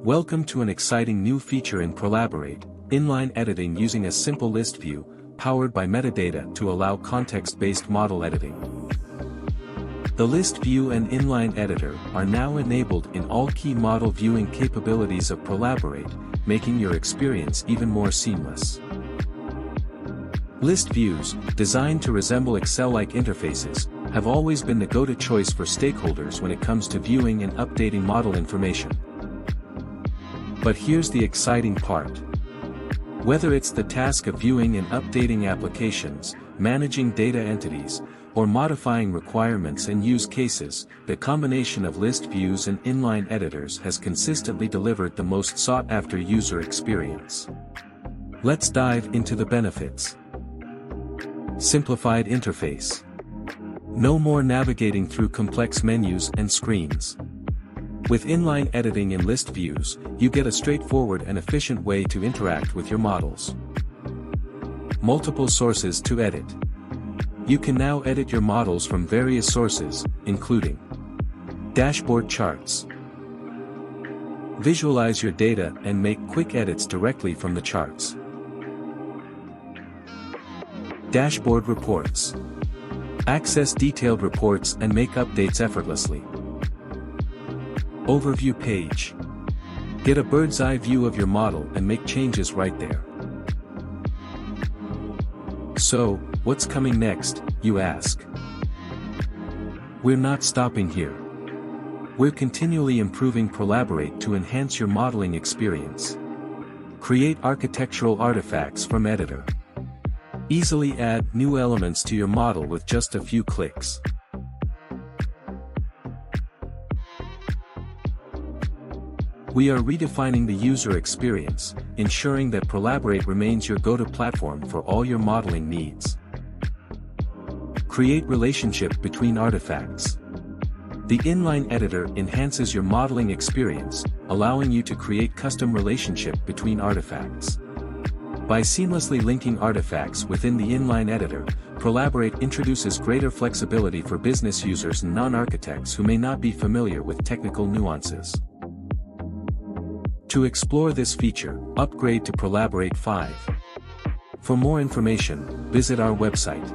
Welcome to an exciting new feature in Prolaborate, inline editing using a simple list view, powered by metadata to allow context-based model editing. The list view and inline editor are now enabled in all key model viewing capabilities of Prolaborate, making your experience even more seamless. List views, designed to resemble Excel-like interfaces, have always been the go-to choice for stakeholders when it comes to viewing and updating model information. But here's the exciting part. Whether it's the task of viewing and updating applications, managing data entities, or modifying requirements and use cases, the combination of list views and inline editors has consistently delivered the most sought-after user experience. Let's dive into the benefits. Simplified interface. No more navigating through complex menus and screens. With inline editing in list views, you get a straightforward and efficient way to interact with your models. Multiple sources to edit. You can now edit your models from various sources, including dashboard charts. Visualize your data and make quick edits directly from the charts. Dashboard reports. Access detailed reports and make updates effortlessly. Overview page. Get a bird's-eye view of your model and make changes right there. So, what's coming next, you ask? We're not stopping here. We're continually improving Prolaborate to enhance your modeling experience. Create architectural artifacts from editor. Easily add new elements to your model with just a few clicks. We are redefining the user experience, ensuring that Prolaborate remains your go-to platform for all your modeling needs. Create relationship between artifacts. The inline editor enhances your modeling experience, allowing you to create custom relationship between artifacts. By seamlessly linking artifacts within the inline editor, Prolaborate introduces greater flexibility for business users and non-architects who may not be familiar with technical nuances. To explore this feature, upgrade to Prolaborate 5. For more information, visit our website.